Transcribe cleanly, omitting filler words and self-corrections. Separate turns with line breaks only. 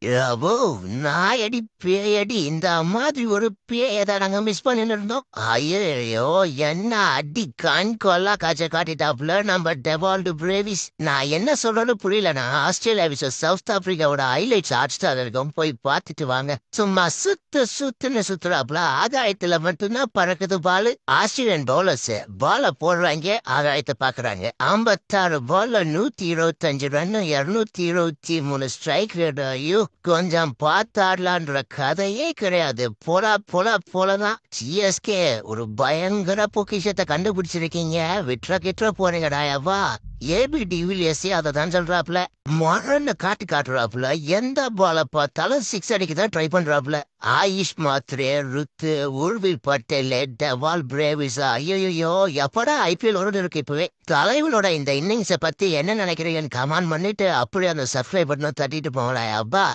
யப்போ! நாயடி பேயடி இந்த மாதிரி ஒரு பேயத நாங்க மிஸ் பண்ணின்னு இருந்தோம். ஐயையோ! என்ன அடி கண் கொள்ளா காட்சிய காட்டிட்டாப்புல நம்ம டெவால்டு பிரேவிஸ். நான் என்ன சொல்றேன்னு புரியலண்ணா. ஆஸ்திரேலியா விசஸ் சவுத் ஆப்பிரிக்காவோட ஹைலைட்ஸ் ஹாட்ஸ்டார்ல இருக்கும். போய் பார்த்துட்டு வாங்க. சும்மா சுத்துன்னு சுத்துறாப்புல. ஆகாயத்துல மட்டும்தான் பறக்குது பாலு. ஆஸ்திரேலியன் பவுலர்ஸ் பால போடுறாங்க, ஆகாயத்தை பாக்குறாங்க. 56 பால்ல 125 ரன், 223 ஸ்ட்ரைக் ரேட். ஐயோ! கொஞ்சம் பார்த்தாடலான்ற கதையே கிடையாது. போலதான். சிஎஸ்கே ஒரு பயங்கர பொக்கிஷத்தை கண்டுபிடிச்சிருக்கீங்க. விட்ற கிட்ற போறீங்கடா எவ்வா. ஏபி டிவிலியர்ஸே அதை தான் சொல்றாப்புல. மொரன்னு காட்டுறாப்புல. எந்த பால பார்த்தாலும் சிக்ஸ் அடிக்க தான் ட்ரை பண்றாப்புல. ஆயுஷ் மாத்ரே, ருத்து, உர்வில் பட்டேல், டெவால் பிரேவிஸா. ஐயோ! எப்படா ஐபிஎல் ஒரு இருக்கு இப்பவே. தலைவனோட இந்த இன்னிங்ஸை பத்தி என்ன நினைக்கிறீங்கன்னு கமெண்ட் பண்ணிட்டு அப்படியே அந்த சப்ஸ்கிரைப் பட்டனை தட்டிட்டு போங்களா அப்பா.